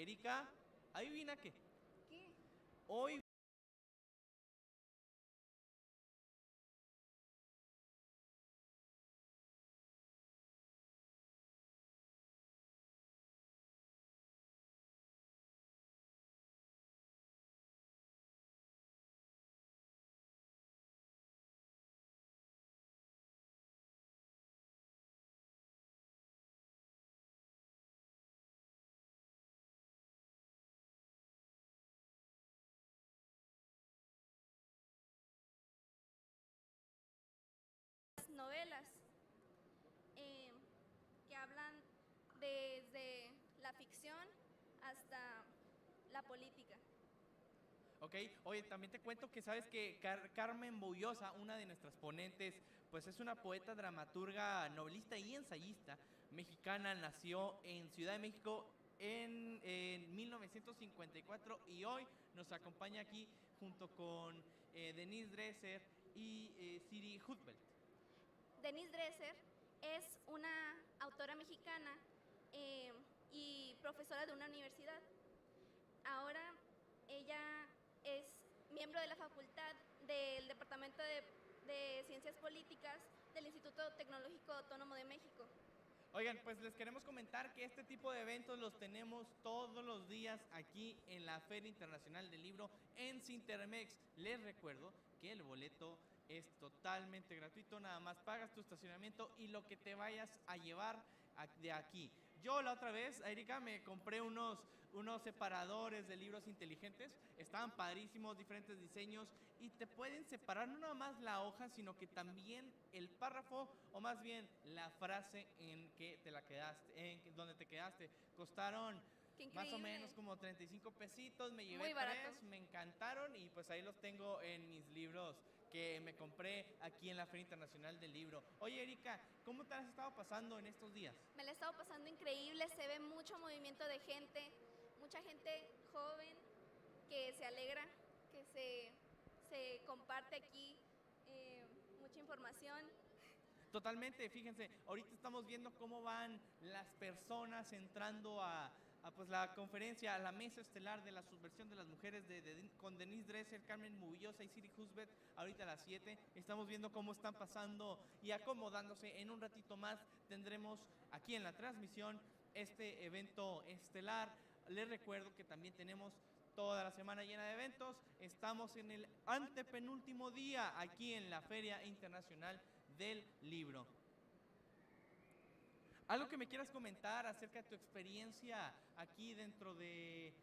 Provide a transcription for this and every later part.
Erika, adivina qué. ¿Qué? Hoy Novelas eh, que hablan desde la ficción hasta la política. Ok, oye, también te cuento que sabes que Carmen Boullosa, una de nuestras ponentes, pues es una poeta, dramaturga, novelista y ensayista mexicana, nació en Ciudad de México en 1954 y hoy nos acompaña aquí junto con Denise Dresser y Siri Hustvedt. Denise Dresser es una autora mexicana eh, y profesora de una universidad. Ahora ella es miembro de la facultad del Departamento de Ciencias Políticas del Instituto Tecnológico Autónomo de México. Oigan, pues les queremos comentar que este tipo de eventos los tenemos todos los días aquí en la Feria Internacional del Libro en Cintermex. Les recuerdo que el boleto es totalmente gratuito, nada más pagas tu estacionamiento y lo que te vayas a llevar de aquí. Yo la otra vez, Erika, me compré unos separadores de libros inteligentes, estaban padrísimos, diferentes diseños y te pueden separar no nada más la hoja, sino que también el párrafo o más bien la frase en que te la quedaste, en donde te quedaste. Costaron más o menos como 35 pesitos, me llevé Muy barato. 3, me encantaron y pues ahí los tengo en mis libros que me compré aquí en la Feria Internacional del Libro. Oye Erika, ¿cómo te has estado pasando en estos días? Me la he estado pasando increíble, se ve mucho movimiento de gente, mucha gente joven que se alegra, que se comparte aquí mucha información. Totalmente, fíjense, ahorita estamos viendo cómo van las personas entrando pues la conferencia, a la mesa estelar de la subversión de las mujeres con Denise Dresser, Carmen Boullosa y Siri Hustvedt, ahorita a las 7. Estamos viendo cómo están pasando y acomodándose. En un ratito más tendremos aquí en la transmisión este evento estelar. Les recuerdo que también tenemos toda la semana llena de eventos. Estamos en el antepenúltimo día aquí en la Feria Internacional del Libro. ¿Algo que me quieras comentar acerca de tu experiencia aquí dentro de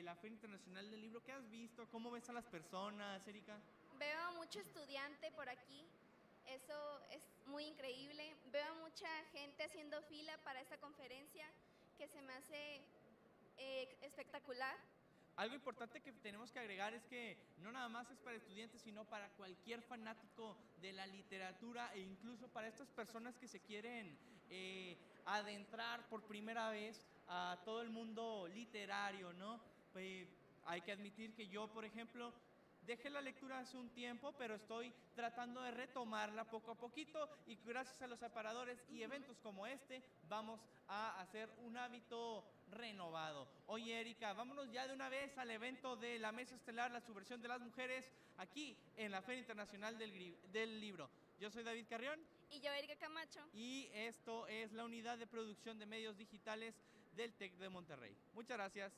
la Feria Internacional del Libro? ¿Qué has visto? ¿Cómo ves a las personas, Erika? Veo a mucho estudiante por aquí, eso es muy increíble. Veo a mucha gente haciendo fila para esta conferencia que se me hace espectacular. Algo importante que tenemos que agregar es que no nada más es para estudiantes, sino para cualquier fanático de la literatura e incluso para estas personas que se quieren adentrar por primera vez a todo el mundo literario, ¿no? Hay que admitir que yo, por ejemplo, dejé la lectura hace un tiempo, pero estoy tratando de retomarla poco a poquito y gracias a los separadores y eventos como este vamos a hacer un hábito renovado. Oye Erika, vámonos ya de una vez al evento de la mesa estelar, la subversión de las mujeres, aquí en la Feria Internacional del Libro. Yo soy David Carrión. Y yo, Erika Camacho. Y esto es la unidad de producción de medios digitales del TEC de Monterrey. Muchas gracias.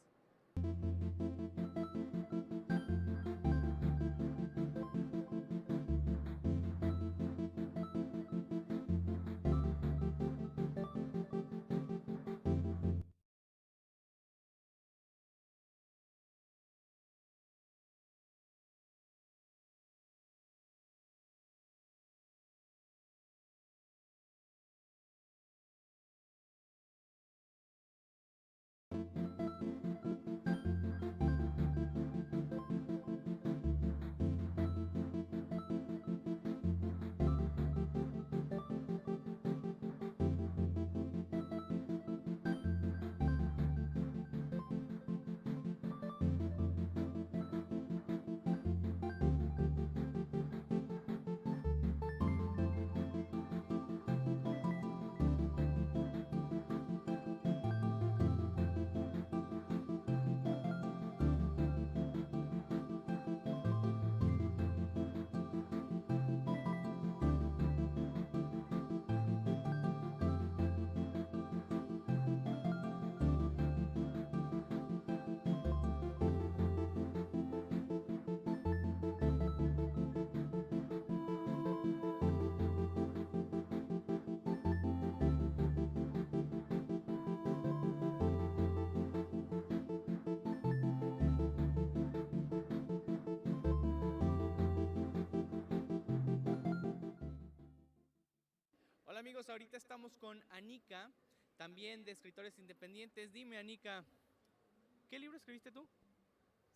amigos, ahorita estamos con Anika, también de escritores independientes. Dime, Anika, ¿qué libro escribiste tú?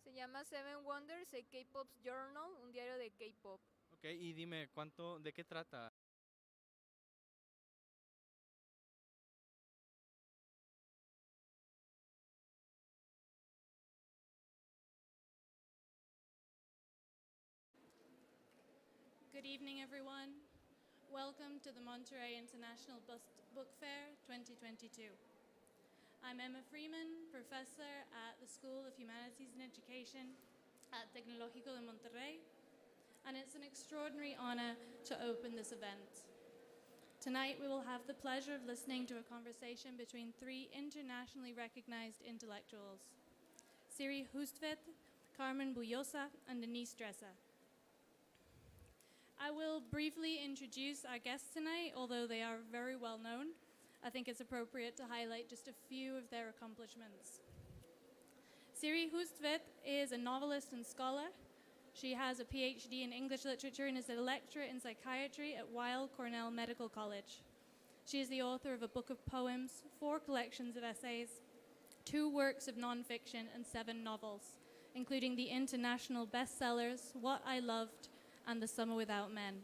Se llama Seven Wonders, a K-Pop's Journal, un diario de K-Pop. Ok, y dime, ¿de qué trata? Good evening, everyone. Welcome to the Monterey International Book Fair 2022. I'm Emma Freeman, professor at the School of Humanities and Education at Tecnológico de Monterrey, and it's an extraordinary honor to open this event. Tonight, we will have the pleasure of listening to a conversation between three internationally recognized intellectuals: Siri Hustvedt, Carmen Bujosa, and Denise Dresser. I will briefly introduce our guests tonight, although they are very well known. I think it's appropriate to highlight just a few of their accomplishments. Siri Hustvedt is a novelist and scholar. She has a PhD in English literature and is a lecturer in psychiatry at Weill Cornell Medical College. She is the author of a book of poems, 4 collections of essays, 2 works of nonfiction, and 7 novels, including the international bestsellers What I Loved and The Summer Without Men.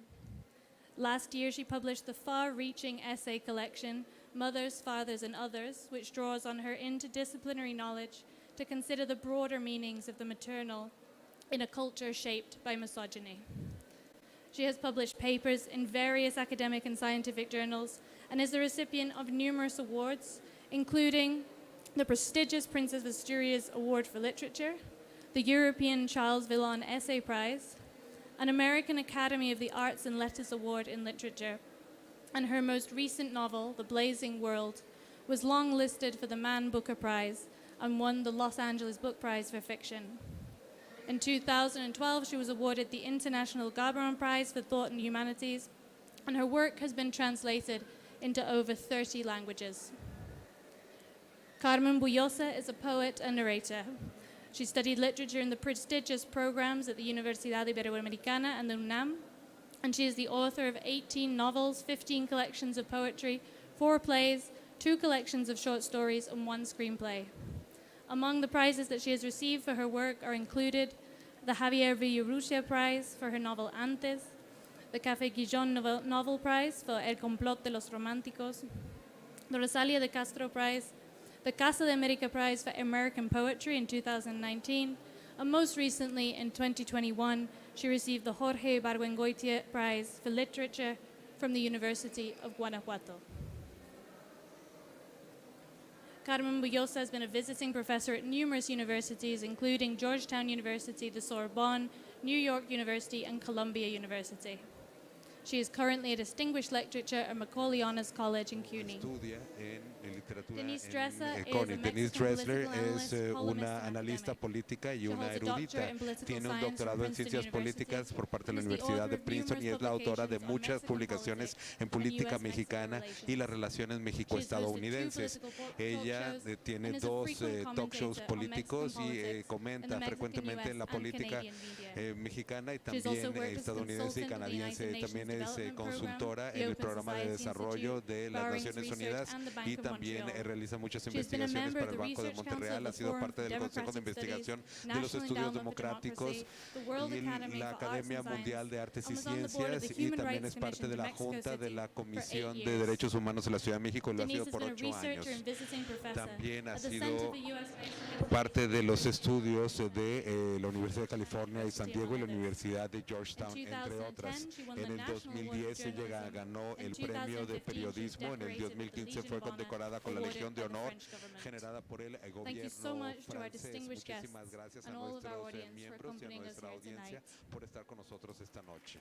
Last year, she published the far-reaching essay collection, Mothers, Fathers, and Others, which draws on her interdisciplinary knowledge to consider the broader meanings of the maternal in a culture shaped by misogyny. She has published papers in various academic and scientific journals and is the recipient of numerous awards, including the prestigious Princesa de Asturias Award for Literature, the European Charles Villon Essay Prize, an American Academy of the Arts and Letters Award in Literature, and her most recent novel, The Blazing World, was long-listed for the Man Booker Prize and won the Los Angeles Book Prize for Fiction. In 2012, she was awarded the International Gabaron Prize for Thought and Humanities, and her work has been translated into over 30 languages. Carmen Bujosa is a poet and narrator. She studied literature in the prestigious programs at the Universidad Iberoamericana and the UNAM, and she is the author of 18 novels, 15 collections of poetry, 4 plays, 2 collections of short stories, and 1 screenplay. Among the prizes that she has received for her work are included the Javier Villarrutia Prize for her novel Antes, the Café Guillón Novel Prize for El Complot de los Románticos, the Rosalia de Castro Prize, the Casa de America Prize for American Poetry in 2019, and most recently, in 2021, she received the Jorge Barguengoitia Prize for Literature from the University of Guanajuato. Carmen Bujosa has been a visiting professor at numerous universities, including Georgetown University, the Sorbonne, New York University, and Columbia University. She is currently a distinguished lecturer at Macaulay Honors College in CUNY. Denise Dresser es una analista política y una erudita. Tiene un doctorado en ciencias políticas por parte de la Universidad de Princeton y es la autora de muchas publicaciones en política mexicana y las relaciones México-estadounidenses. Ella tiene 2 talk shows políticos y comenta frecuentemente la política mexicana y también estadounidense y canadiense. También es consultora en el programa de desarrollo de las Naciones Unidas y también realiza muchas investigaciones para el Banco de Montreal. Ha sido parte del Consejo de Investigación de los Estudios Democráticos y la Academia Mundial de Artes y Ciencias, y también es parte de la Junta de la Comisión de Derechos Humanos en la Ciudad de México y lo ha sido por 8 años. También ha sido parte de los estudios de la Universidad de California y San Diego y la Universidad de Georgetown, entre otras. En el 2010 ella ganó el Premio de Periodismo. En el 2015 fue condecorada con la Legión de Honor generada por el gobierno francés. Muchísimas gracias a nuestros miembros y a nuestra audiencia por estar con nosotros esta noche.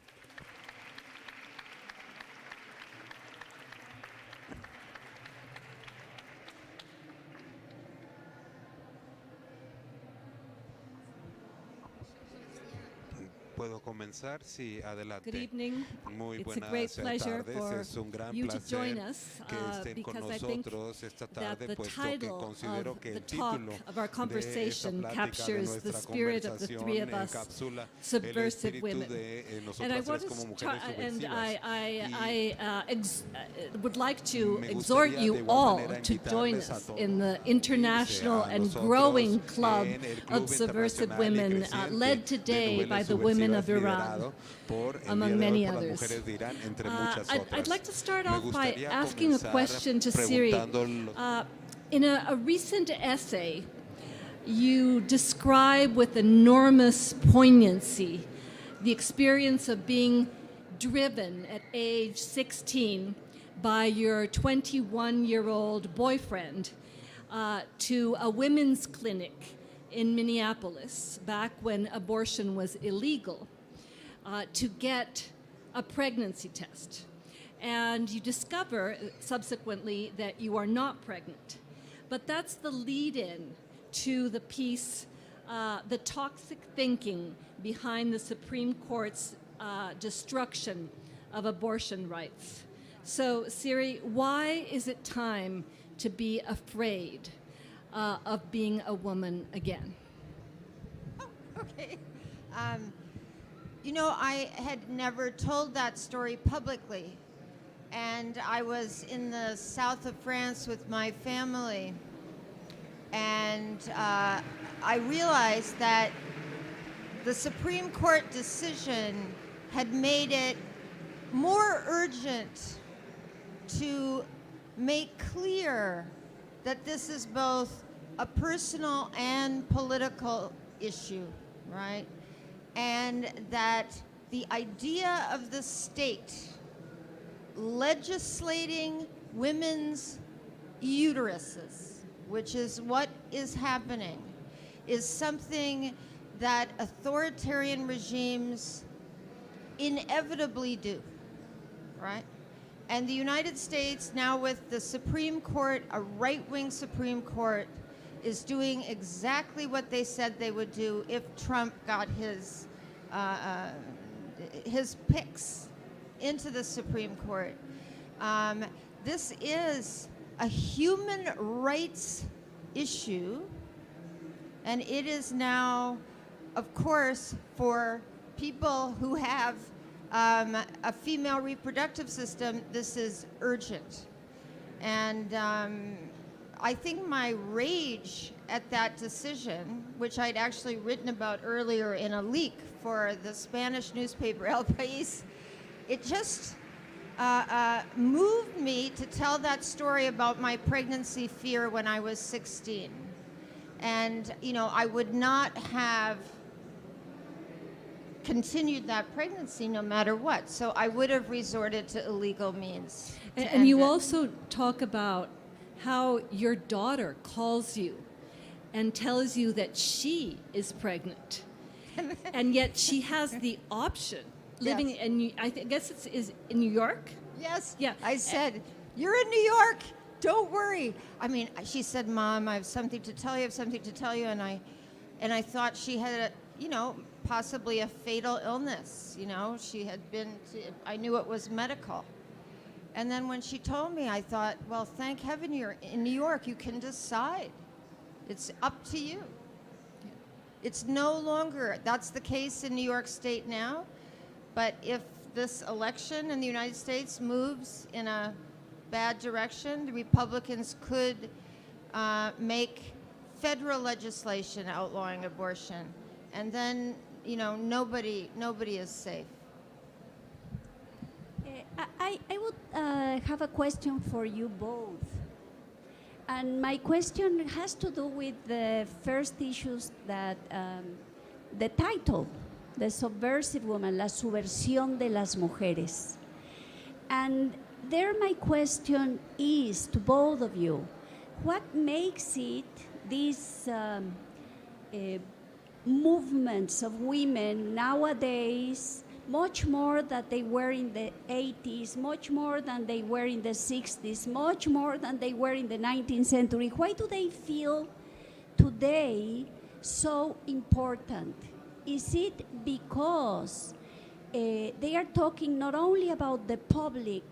¿Puedo comenzar? Sí, adelante. Good evening. Muy It's a buenas great pleasure tardes. for Es un gran you to join placer us que estén con because I think nosotros esta that tarde, the puesto que title considero of que the el talk título of our de esta conversation plática de captures the nuestra spirit of the three of conversación us, encapsula el subversive espíritu women. de And I nosotras want tres como to mujeres and subversivas. would like to Me exhort gustaría de you igual all manera to join invitarles a us todos in the a international unirse a and nosotros growing club en el Club of subversive Internacional y women Creciente led de today by Novelas the women Subversivas, of Iran, liderado por el among día de hoy many por las others. mujeres de Irán, entre muchas I'd otras. like to start Me off by gustaría asking a comenzar question to Siri. preguntando In a recent essay, you describe with enormous poignancy the experience of being driven at age 16 by your 21-year-old boyfriend to a women's clinic in Minneapolis back when abortion was illegal to get a pregnancy test. And you discover subsequently that you are not pregnant. But that's the lead-in to the piece, The Toxic Thinking Behind the Supreme Court's Destruction of Abortion Rights. So, Siri, why is it time to be afraid of being a woman again? Okay. You know, I had never told that story publicly. And I was in the south of France with my family. And I realized that the Supreme Court decision had made it more urgent to make clear that this is both a personal and political issue, right? And that the idea of the state legislating women's uteruses, which is what is happening, is something that authoritarian regimes inevitably do, right? And the United States, now with the Supreme Court, a right-wing Supreme Court, is doing exactly what they said they would do if Trump got his picks into the Supreme Court. This is a human rights issue, and it is now, of course, for people who have a female reproductive system, this is urgent. And I think my rage at that decision, which I'd actually written about earlier in a leak for the Spanish newspaper El País, it just moved me to tell that story about my pregnancy fear when I was 16. And, you know, I would not have continued that pregnancy no matter what. So I would have resorted to illegal means. And you also talk about how your daughter calls you and tells you that she is pregnant. And yet she has the option living Yes. in, I guess it's is in New York? Yes. Yeah. I said, you're in New York. Don't worry. I mean, she said, Mom, I have something to tell you. I have something to tell you. And I thought she had, you know, possibly a fatal illness. You know, she had been, I knew it was medical. And then when she told me, I thought, well, thank heaven you're in New York. You can decide. It's up to you. It's no longer, that's the case in New York State now. But if this election in the United States moves in a bad direction, the Republicans could make federal legislation outlawing abortion. And then, you know, nobody is safe. I would have a question for you both. And my question has to do with the first issues that the title, The Subversive Woman, La Subversión de las Mujeres. And there my question is to both of you, what makes it these movements of women nowadays much more than they were in the 80s, much more than they were in the 60s, much more than they were in the 19th century? Why do they feel today so important is it because they are talking not only about the public,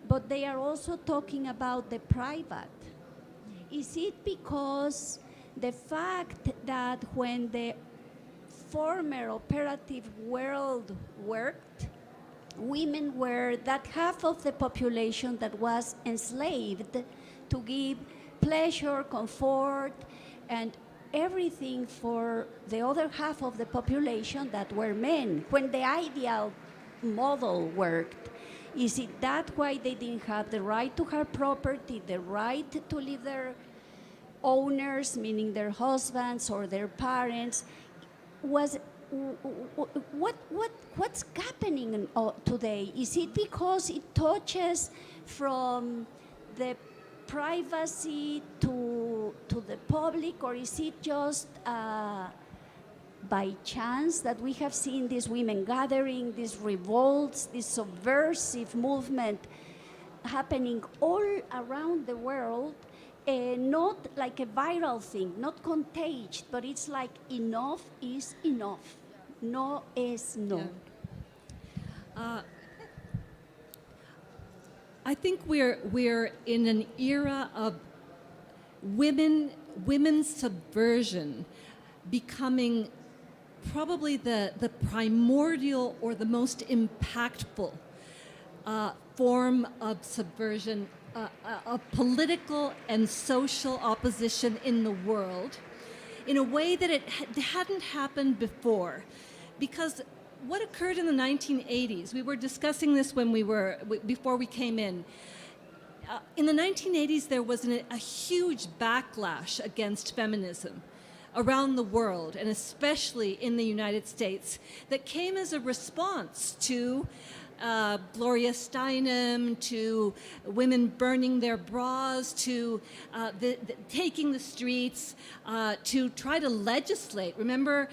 but they are also talking about the private? Is it because the fact that when the former operative world worked, women were that half of the population that was enslaved to give pleasure, comfort, and everything for the other half of the population that were men, when the ideal model worked? Is it that why they didn't have the right to have property, the right to leave their owners, meaning their husbands or their parents? What's happening today? Is it because it touches from the privacy to the public, or is it just by chance that we have seen these women gathering, these revolts, this subversive movement happening all around the world, not like a viral thing, not contagious, but it's like enough is enough. No es no. Yeah. I think we're in an era of women's subversion becoming probably the primordial or the most impactful form of subversion, of political and social opposition in the world, in a way that it hadn't happened before. Because what occurred in the 1980s, we were discussing this before we came in. In the 1980s, there was a huge backlash against feminism around the world, and especially in the United States, that came as a response to Gloria Steinem, to women burning their bras, to taking the streets, to try to legislate. Remember,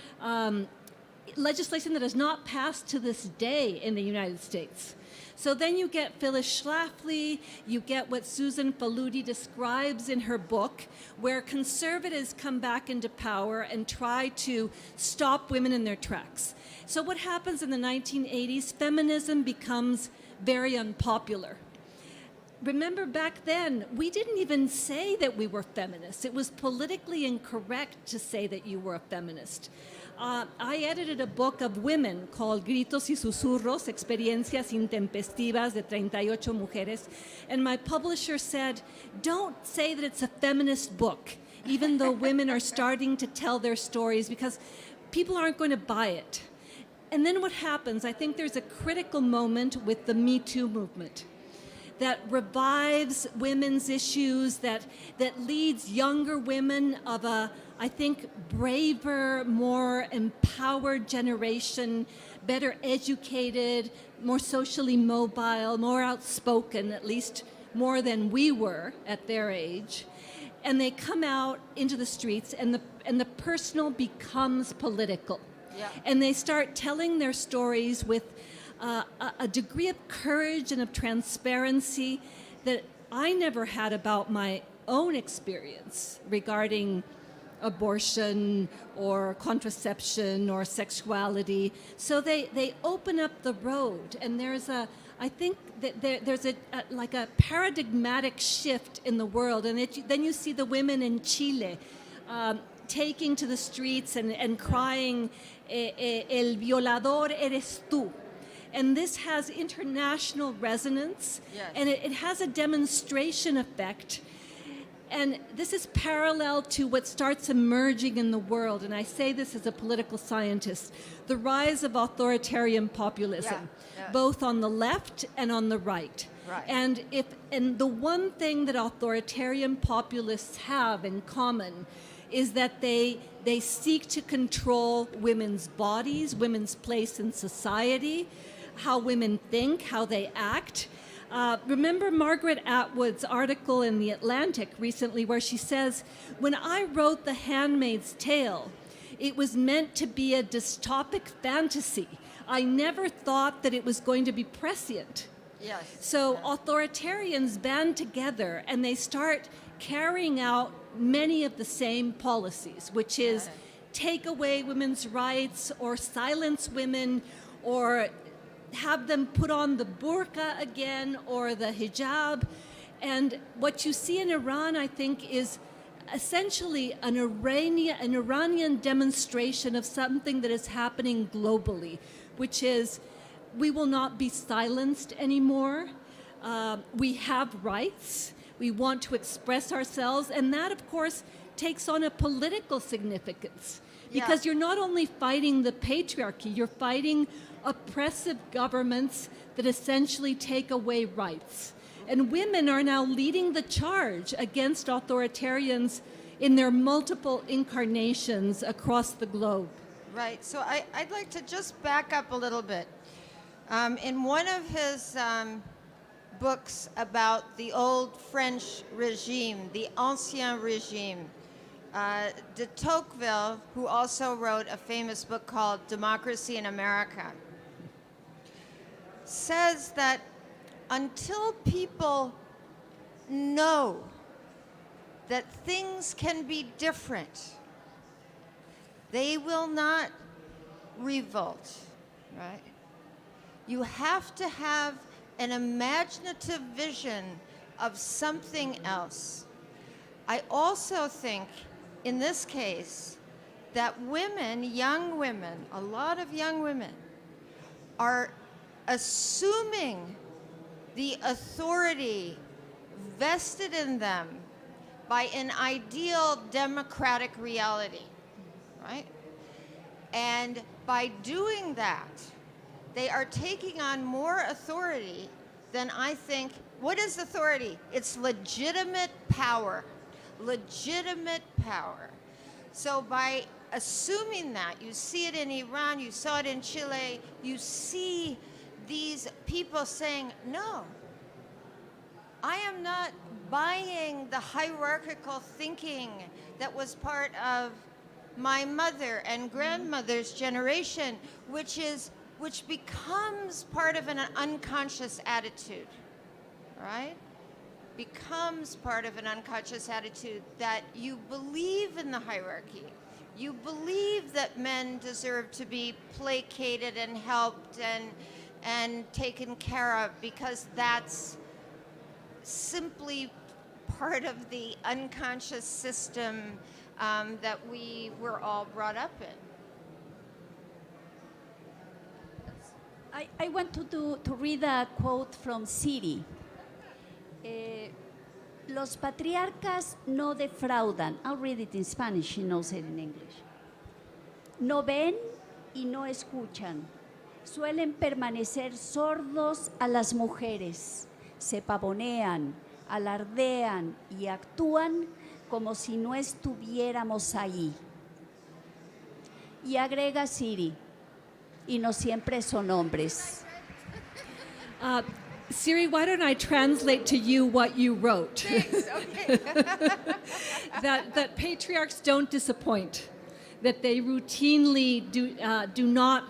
legislation that has not passed to this day in the United States. So then you get Phyllis Schlafly, you get what Susan Faludi describes in her book, where conservatives come back into power and try to stop women in their tracks. So what happens in the 1980s? Feminism becomes very unpopular. Remember, back then, we didn't even say that we were feminists. It was politically incorrect to say that you were a feminist. I edited a book of women called Gritos y Susurros, Experiencias Intempestivas de 38 Mujeres, and my publisher said, don't say that it's a feminist book, even though women are starting to tell their stories, because people aren't going to buy it. And then what happens? I think there's a critical moment with the Me Too movement that revives women's issues, that leads younger women of a, I think, braver, more empowered generation, better educated, more socially mobile, more outspoken, at least more than we were at their age. And they come out into the streets, and the personal becomes political. Yeah. And they start telling their stories with a degree of courage and of transparency that I never had about my own experience regarding abortion or contraception or sexuality. So they open up the road, and I think that there's a paradigmatic shift in the world. And then you see the women in Chile taking to the streets and crying, "El violador eres tú." And this has international resonance, yes. And it has a demonstration effect. And this is parallel to what starts emerging in the world, and I say this as a political scientist, the rise of authoritarian populism, both on the left and on the right. Right. And the one thing that authoritarian populists have in common is that they seek to control women's bodies, women's place in society, how women think, how they act. Remember Margaret Atwood's article in The Atlantic recently where she says, when I wrote The Handmaid's Tale, it was meant to be a dystopic fantasy. I never thought that it was going to be prescient. Yes. So authoritarians band together and they start carrying out many of the same policies, which is take away women's rights or silence women or have them put on the burqa again or the hijab. And what you see in Iran, I think, is essentially an Iranian demonstration of something that is happening globally, which is we will not be silenced anymore. We have rights. We want to express ourselves. And that, of course, takes on a political significance. Because you're not only fighting the patriarchy, you're fighting oppressive governments that essentially take away rights. And women are now leading the charge against authoritarians in their multiple incarnations across the globe. Right. So I'd like to just back up a little bit. In one of his books about the old French regime, the Ancien Régime, de Tocqueville, who also wrote a famous book called Democracy in America, says that until people know that things can be different, they will not revolt, right? You have to have an imaginative vision of something else. I also think, in this case, that women, young women, a lot of young women, are assuming the authority vested in them by an ideal democratic reality, right? And by doing that, they are taking on more authority than I think. What is authority? It's legitimate power. Legitimate power. So by assuming that, you see it in Iran, you saw it in Chile, you see these people saying, no, I am not buying the hierarchical thinking that was part of my mother and grandmother's generation, which becomes part of an unconscious attitude, right? Becomes part of an unconscious attitude that you believe in the hierarchy. You believe that men deserve to be placated and helped and taken care of because that's simply part of the unconscious system that we were all brought up in. I want to read a quote from Siri. Los patriarcas no defraudan. I'll read it in Spanish, she knows it in English. No ven y no escuchan. Suelen permanecer sordos a las mujeres. Se pavonean, alardean y actúan como si no estuviéramos ahí. Y agrega Siri, y no siempre son hombres. Siri, why don't I translate to you what you wrote? Thanks, okay. that patriarchs don't disappoint, that they routinely do not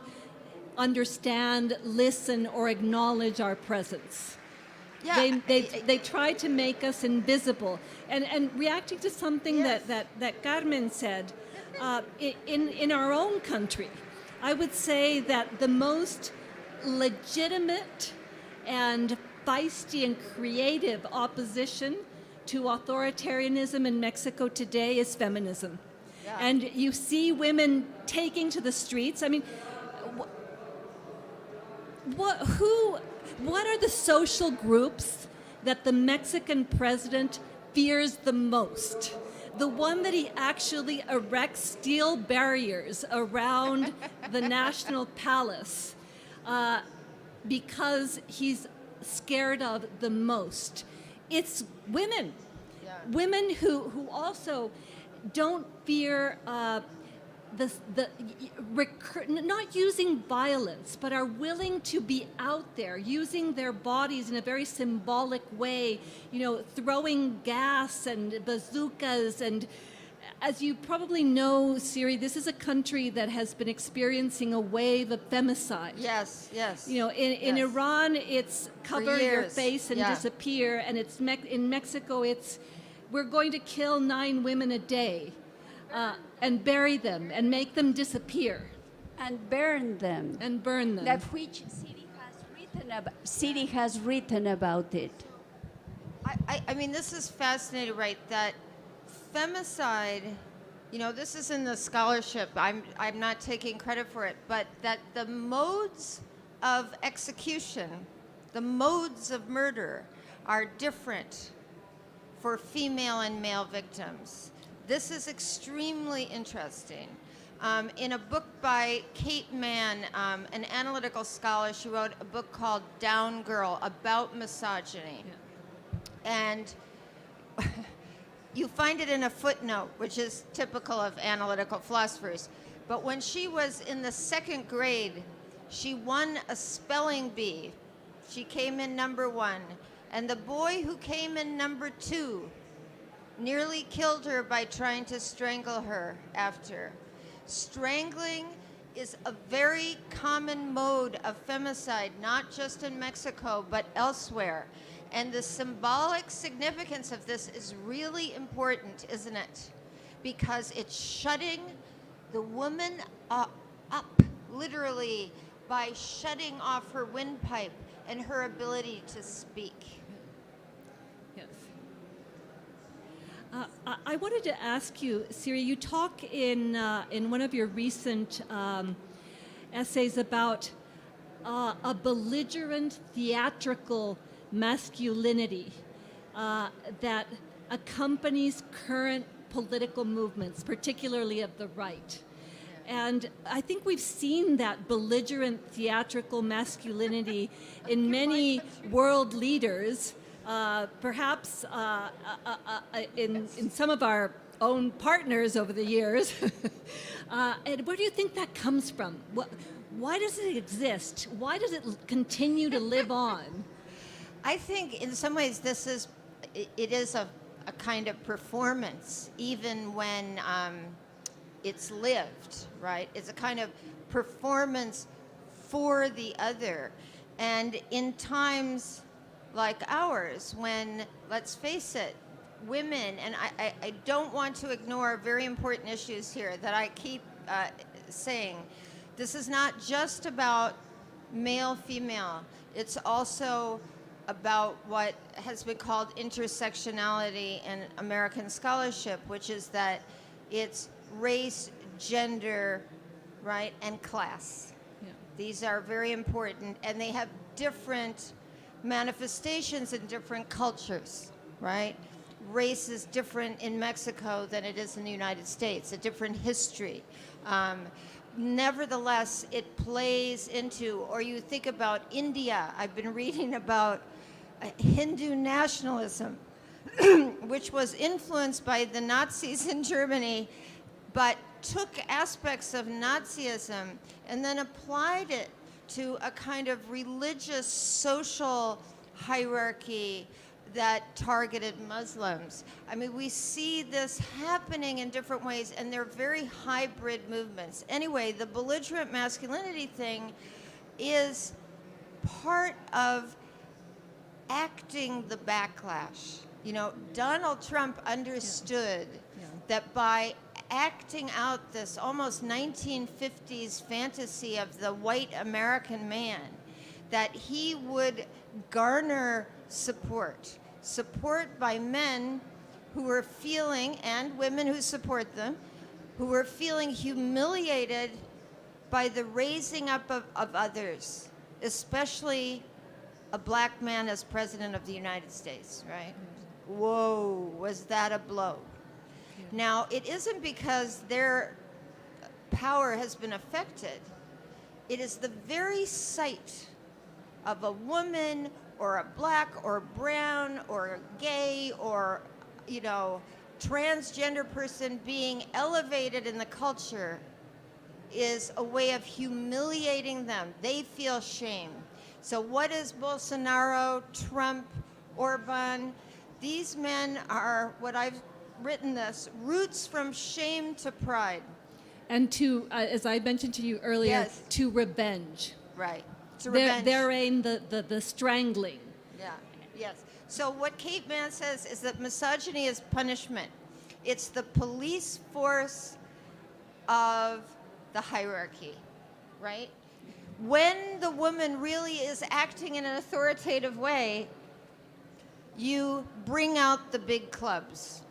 understand, listen, or acknowledge our presence. Yeah, They try to make us invisible. And reacting to something yes. that Carmen said, in our own country, I would say that the most legitimate and feisty and creative opposition to authoritarianism in Mexico today is feminism. Yeah. And you see women taking to the streets. I mean, what are the social groups that the Mexican president fears the most? The one that he actually erects steel barriers around the National Palace because he's scared of the most. It's women. Yeah. Women who also don't fear not using violence, but are willing to be out there, using their bodies in a very symbolic way, throwing gas and bazookas. And as you probably know, Siri, this is a country that has been experiencing a wave of femicide. Yes, yes. In yes. Iran, it's cover your face and disappear, and in Mexico, it's we're going to kill 9 women a day. and bury them and make them disappear. And burn them. And burn them. That which Siri has written about it. I mean, this is fascinating, right? That femicide, you know, this is in the scholarship. I'm not taking credit for it, but that the modes of execution, the modes of murder are different for female and male victims. This is extremely interesting. In a book by Kate Mann, an analytical scholar, she wrote a book called Down Girl about misogyny. Yeah. And you find it in a footnote, which is typical of analytical philosophers. But when she was in the 2nd grade, she won a spelling bee. She came in #1. And the boy who came in #2 nearly killed her by trying to strangle her after. Strangling is a very common mode of femicide, not just in Mexico, but elsewhere. And the symbolic significance of this is really important, isn't it? Because it's shutting the woman up, literally, by shutting off her windpipe and her ability to speak. Yes. I wanted to ask you, Siri, you talk in one of your recent essays about a belligerent theatrical masculinity that accompanies current political movements, particularly of the right. And I think we've seen that belligerent theatrical masculinity in many world leaders, perhaps in some of our own partners over the years. And where do you think that comes from? Why does it exist? Why does it continue to live on? I think in some ways it is a kind of performance, even when it's lived, right? It's a kind of performance for the other. And in times like ours, when, let's face it, women, and I don't want to ignore very important issues here that I keep saying, this is not just about male-female, it's also about what has been called intersectionality in American scholarship, which is that it's race, gender, right, and class. Yeah. These are very important, and they have different manifestations in different cultures, right? Race is different in Mexico than it is in the United States, a different history. Nevertheless, it plays into, or you think about India, I've been reading about Hindu nationalism, which was influenced by the Nazis in Germany, but took aspects of Nazism and then applied it to a kind of religious social hierarchy that targeted Muslims. I mean, we see this happening in different ways, and they're very hybrid movements. Anyway, the belligerent masculinity thing is part of acting the backlash. You know, Donald Trump understood that by acting out this almost 1950s fantasy of the white American man, that he would garner support by men who were feeling, and women who support them, who were feeling humiliated by the raising up of others, especially a black man as president of the United States, right? Whoa, was that a blow? Yeah. Now, it isn't because their power has been affected. It is the very sight of a woman or a black or brown or gay or, you know, transgender person being elevated in the culture is a way of humiliating them. They feel shame. So what is Bolsonaro, Trump, Orban? These men are, what I've written this, roots from shame to pride. And to, as I mentioned to you earlier, Yes. to revenge. Right, to revenge. Their aim, the strangling. Yeah, yes. So what Kate Mann says is that misogyny is punishment. It's the police force of the hierarchy, right? When the woman really is acting in an authoritative way, you bring out the big clubs.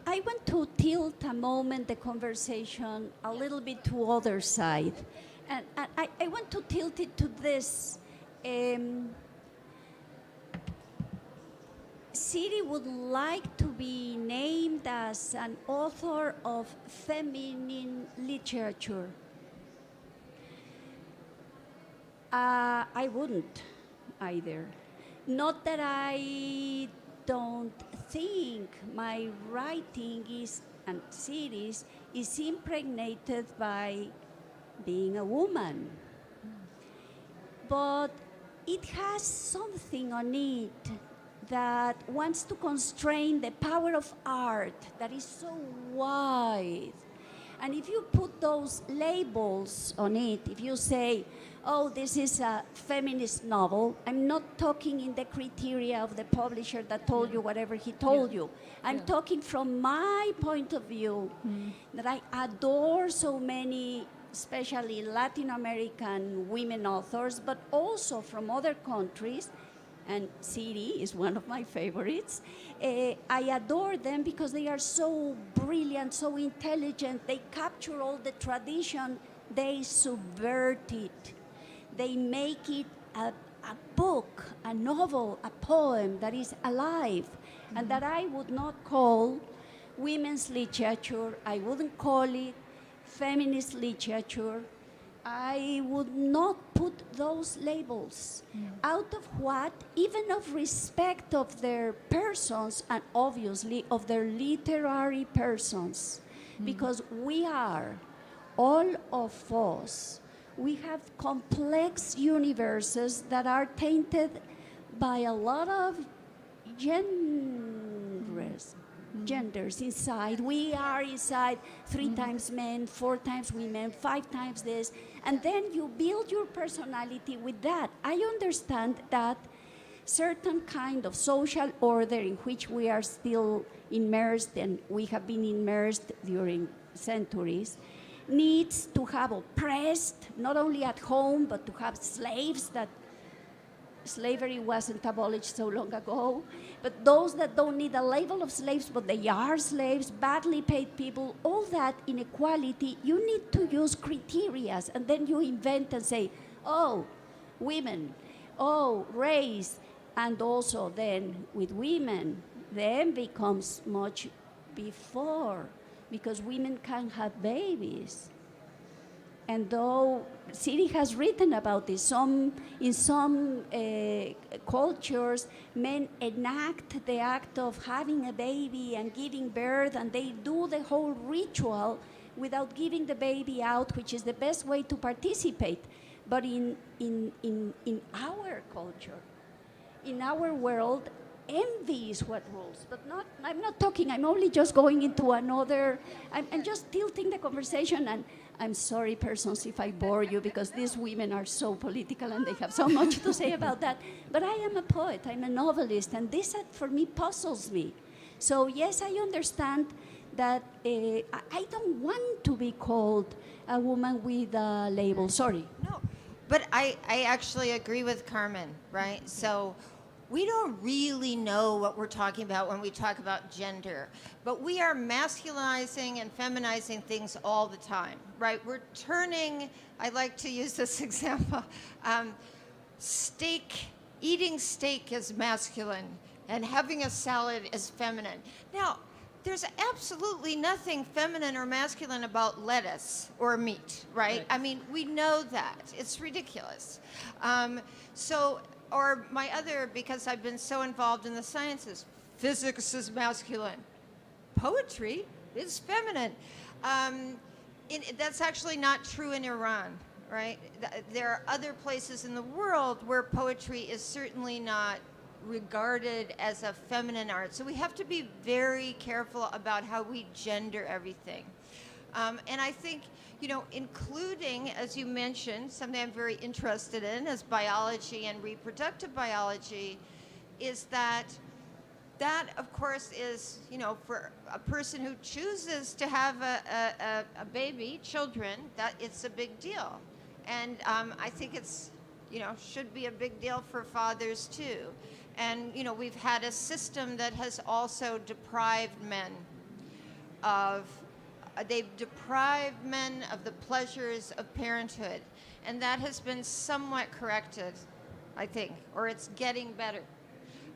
I want to tilt a moment the conversation a little bit to other side. And I want to tilt it to this. Siri would like to be named as an author of feminine literature. I wouldn't either. Not that I don't think my writing is, and Siri's, is impregnated by being a woman. But it has something on it that wants to constrain the power of art that is so wide. And if you put those labels on it, if you say, oh, this is a feminist novel, I'm not talking in the criteria of the publisher that told you whatever he told you. I'm talking from my point of view, that I adore so many, especially Latin American women authors, but also from other countries, and Siri is one of my favorites. I adore them because they are so brilliant, so intelligent. They capture all the tradition. They subvert it. They make it a book, a novel, a poem that is alive, and that I would not call women's literature. I wouldn't call it feminist literature. I would not put those labels. Out of what? Even of respect of their persons and obviously of their literary persons. Because we are, all of us, we have complex universes that are tainted by a lot of genders inside. We are inside 3 times men, 4 times women, 5 times this, and then you build your personality with that. I understand that certain kind of social order in which we are still immersed, and we have been immersed during centuries, needs to have oppressed, not only at home, but to have slaves. That slavery wasn't abolished so long ago, but those that don't need a label of slaves, but they are slaves, badly paid people, all that inequality, you need to use criteria, and then you invent and say, oh, women, oh, race, and also then with women, then becomes much before, because women can have babies. And though Siri has written about this, in some cultures, men enact the act of having a baby and giving birth, and they do the whole ritual without giving the baby out, which is the best way to participate. But in our culture, in our world, envy is what rules. But not, I'm not talking, I'm only just going into another, I'm just tilting the conversation, and I'm sorry, persons, if I bore you, because these women are so political and they have so much to say about that. But I am a poet, I'm a novelist, and this, for me, puzzles me. So yes, I understand that I don't want to be called a woman with a label, sorry. No, but I actually agree with Carmen, right? So we don't really know what we're talking about when we talk about gender, but we are masculinizing and feminizing things all the time, right? We're turning, I like to use this example, eating steak is masculine and having a salad is feminine. Now, there's absolutely nothing feminine or masculine about lettuce or meat, right? I mean, we know that. It's ridiculous. Or my other, because I've been so involved in the sciences, physics is masculine. Poetry is feminine. That's actually not true in Iran, right? There are other places in the world where poetry is certainly not regarded as a feminine art. So we have to be very careful about how we gender everything. And I think, you know, including, as you mentioned, something I'm very interested in as biology and reproductive biology, is that that, of course, is, you know, for a person who chooses to have a baby, children, that it's a big deal. And I think it's, you know, should be a big deal for fathers too. And, you know, we've had a system that has also deprived men of, they've deprived men of the pleasures of parenthood. And that has been somewhat corrected, I think, or it's getting better.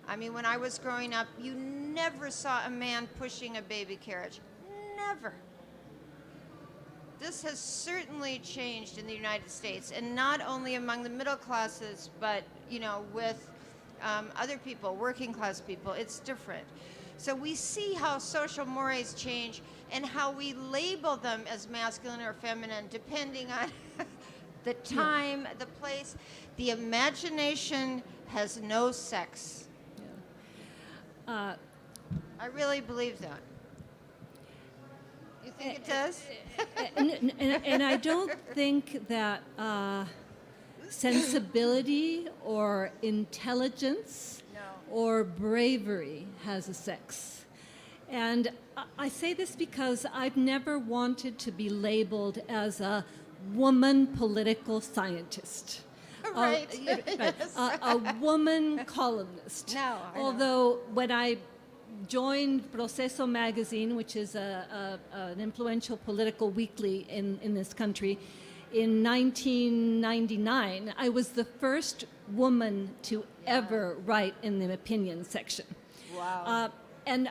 I mean, when I was growing up, you never saw a man pushing a baby carriage. Never. This has certainly changed in the United States, and not only among the middle classes, but, you know, with other people, working class people, it's different. So we see how social mores change and how we label them as masculine or feminine, depending on the time, the place. The imagination has no sex. I really believe that. You think it does? And I don't think that sensibility or intelligence or bravery has a sex. And I say this because I've never wanted to be labeled as a woman political scientist. Right. A woman columnist. No, I know. Although when I joined Proceso magazine, which is an influential political weekly in this country, in 1999, I was the first woman to ever write in the opinion section. Wow. And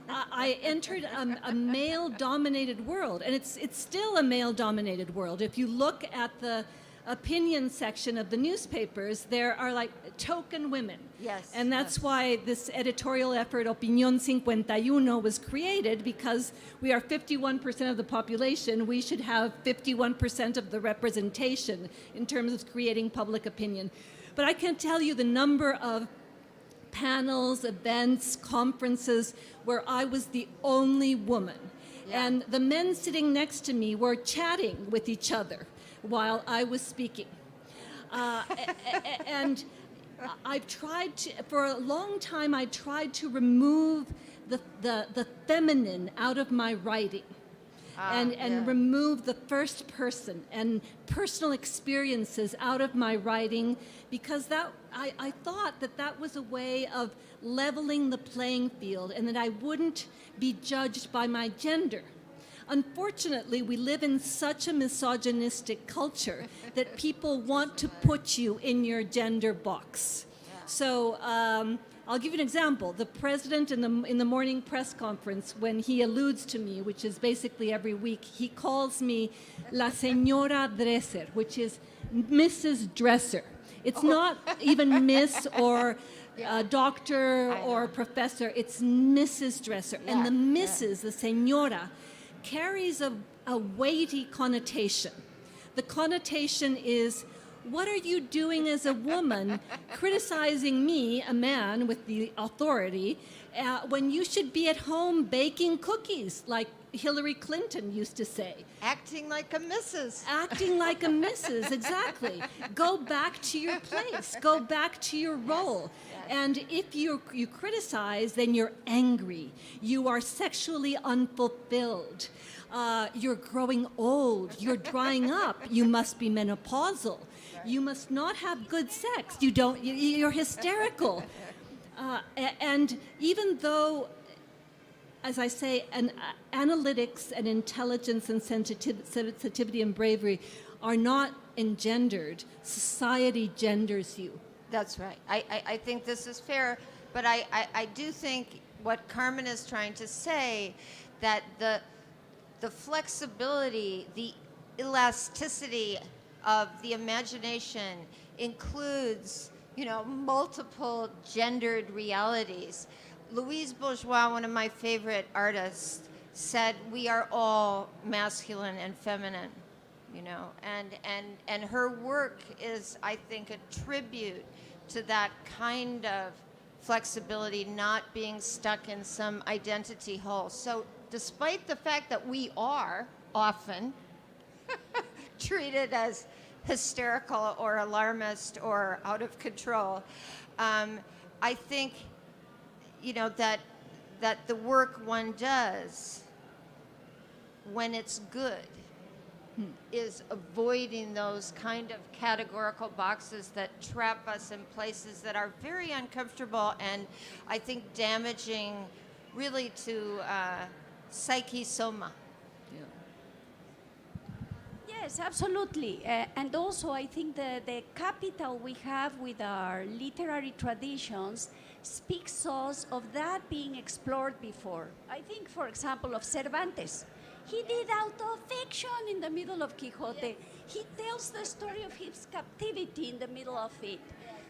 I entered a male-dominated world, and it's still a male-dominated world. If you look at the opinion section of the newspapers, there are like token women. Yes. And that's why this editorial effort, Opinión 51, was created, because we are 51% of the population. We should have 51% of the representation in terms of creating public opinion. But I can't tell you the number of panels, events, conferences where I was the only woman. Yeah. And the men sitting next to me were chatting with each other while I was speaking. And I've tried to, for a long time, I tried to remove the feminine out of my writing. And remove the first person and personal experiences out of my writing, because that I thought that was a way of leveling the playing field and that I wouldn't be judged by my gender. Unfortunately, we live in such a misogynistic culture that people want to put you in your gender box. So I'll give you an example. The president in the morning press conference, when he alludes to me, which is basically every week, he calls me La Señora Dresser, which is Mrs. Dresser. It's not even Miss or doctor or professor. It's Mrs. Dresser. And the Mrs., the Señora, carries a weighty connotation. The connotation is, what are you doing as a woman criticizing me, a man with the authority, when you should be at home baking cookies, like Hillary Clinton used to say? Acting like a missus. Acting like a missus, exactly. Go back to your place. Go back to your role. And if you criticize, then you're angry. You are sexually unfulfilled. You're growing old. You're drying up. You must be menopausal. You must not have good sex. You're hysterical. And even though, as I say, analytics and intelligence and sensitivity and bravery are not engendered, society genders you. That's right. I think this is fair, but I do think what Carmen is trying to say, that the flexibility, the elasticity of the imagination includes, multiple gendered realities. Louise Bourgeois, one of my favorite artists, said we are all masculine and feminine, and her work is, I think, a tribute to that kind of flexibility, not being stuck in some identity hole. So despite the fact that we are often treated as hysterical or alarmist or out of control, I think, that the work one does when it's good is avoiding those kind of categorical boxes that trap us in places that are very uncomfortable and I think damaging really to psyche soma. Yes, absolutely. And also, I think the capital we have with our literary traditions speaks us of that being explored before. I think, for example, of Cervantes. He did auto-fiction in the middle of Quixote. Yes. He tells the story of his captivity in the middle of it.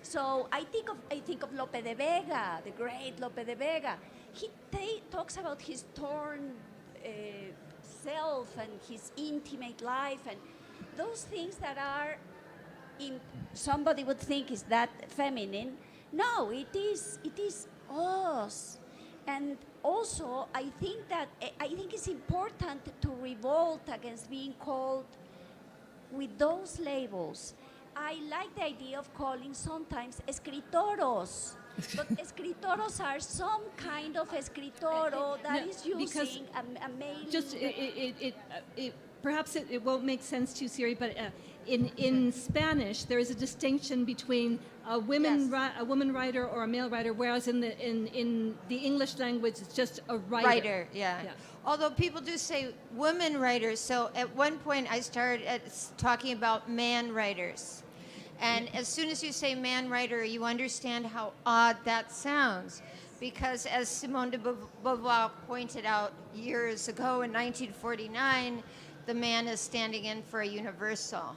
So I think of Lope de Vega, the great Lope de Vega. He talks about his torn self and his intimate life and those things that are, somebody would think is that feminine. No, it is us. And also, I think it's important to revolt against being called with those labels. I like the idea of calling sometimes escritoros, but escritoros are some kind of escritoro that is using a male. Just perhaps it won't make sense to you, Siri, but in Spanish there is a distinction between a woman writer or a male writer, whereas in the English language it's just a writer. Yeah. Although people do say women writers, so at one point I started talking about man writers. And as soon as you say man writer, you understand how odd that sounds. Because as Simone de Beauvoir pointed out years ago in 1949, the man is standing in for a universal.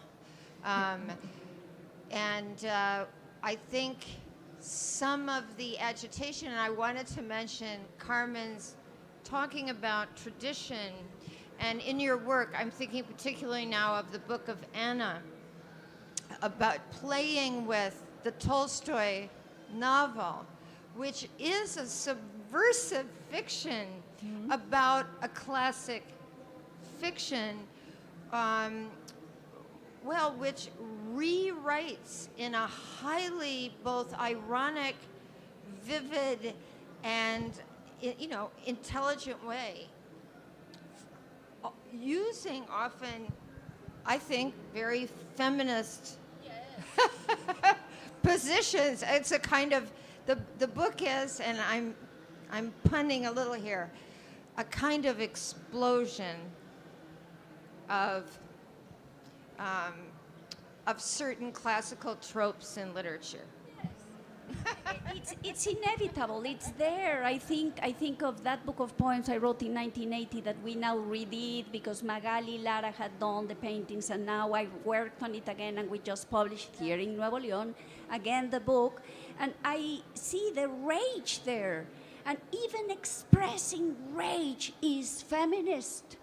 And I think some of the agitation, and I wanted to mention Carmen's talking about tradition, and in your work, I'm thinking particularly now of the book of Anna, about playing with the Tolstoy novel, which is a subversive fiction about a classic fiction, which rewrites in a highly both ironic, vivid, and intelligent way, using often, I think, very feminist positions. It's a kind of the book is, and I'm punning a little here, a kind of explosion of certain classical tropes in literature. It's inevitable. It's there. I think of that book of poems I wrote in 1980 that we now redid because Magali Lara had done the paintings, and now I worked on it again, and we just published here in Nuevo León again the book, and I see the rage there, and even expressing rage is feminist,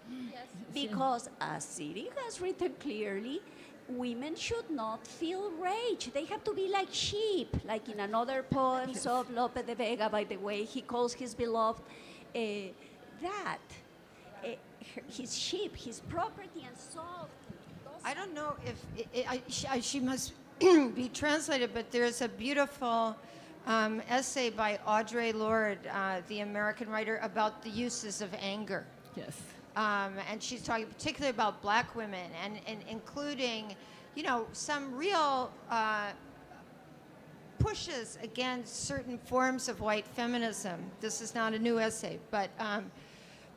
because as Siri has written clearly, women should not feel rage. They have to be like sheep, like in another poem of Lope de Vega, by the way, he calls his beloved his sheep, his property and soul. I don't know if she must be translated, but there's a beautiful essay by Audre Lorde, the American writer, about the uses of anger. Yes. And she's talking particularly about black women and including, some real pushes against certain forms of white feminism. This is not a new essay, but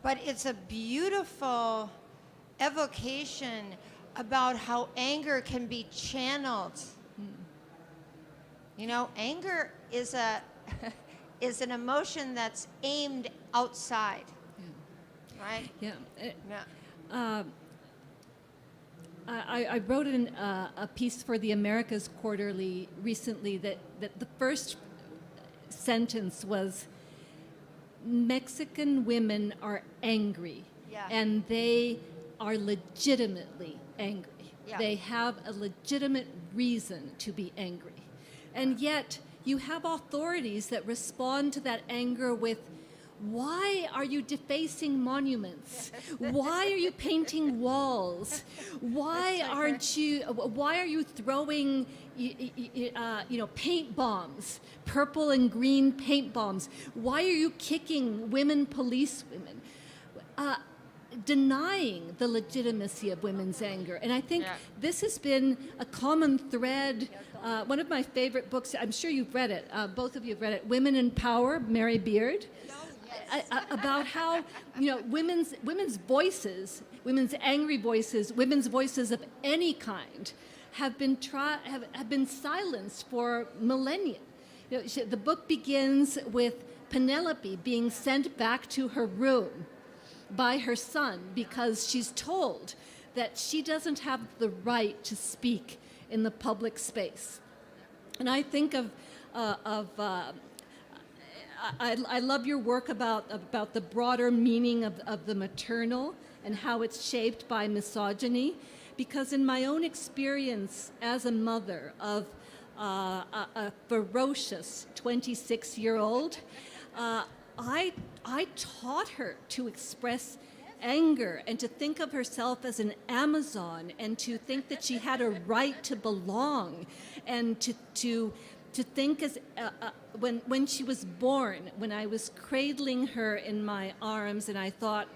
it's a beautiful evocation about how anger can be channeled. Anger is is an emotion that's aimed outside. Right? Yeah. I wrote a piece for the Americas Quarterly recently that the first sentence was, Mexican women are angry, and they are legitimately angry. Yeah. They have a legitimate reason to be angry. And yet you have authorities that respond to that anger with Why are you defacing monuments? Why are you painting walls? Why are you throwing paint bombs, purple and green paint bombs? Why are you kicking women policewomen? Denying the legitimacy of women's anger. And I think this has been a common thread. One of my favorite books, I'm sure you've read it, both of you have read it, Women in Power, Mary Beard, about how women's voices, women's angry voices, women's voices of any kind have been silenced for millennia. The book begins with Penelope being sent back to her room by her son because she's told that she doesn't have the right to speak in the public space. And I think I love your work about the broader meaning of the maternal and how it's shaped by misogyny, because in my own experience as a mother of a ferocious 26-year-old, I taught her to express anger and to think of herself as an Amazon and to think that she had a right to belong and to think as when she was born, when I was cradling her in my arms, and I thought,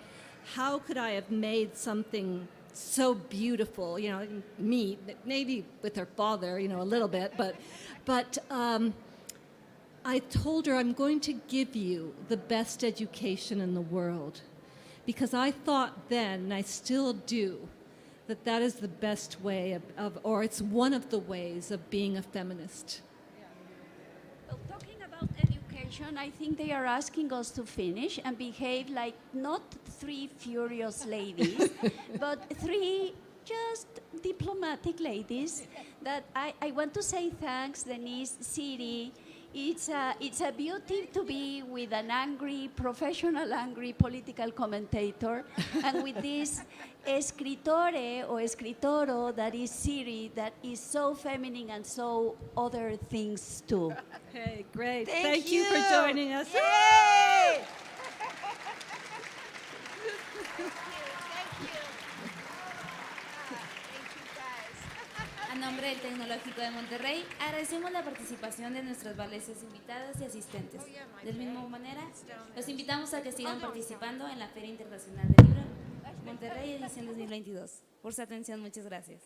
how could I have made something so beautiful? Me, maybe with her father, a little bit, but I told her, I'm going to give you the best education in the world, because I thought then, and I still do, that is the best way or it's one of the ways of being a feminist. Well, talking about education, I think they are asking us to finish and behave like not 3 furious ladies, but 3 just diplomatic ladies that I want to say thanks, Denise, Siri. It's a beauty to be with an angry, professional angry political commentator, and with this escritore or escritoro that is Siri, that is so feminine and so other things too. Okay, great. Thank you for joining us. Yay! A nombre del Tecnológico de Monterrey, agradecemos la participación de nuestros valiosos invitados y asistentes. De la misma manera, los invitamos a que sigan participando en la Feria Internacional del Libro Monterrey edición 2022. Por su atención, muchas gracias.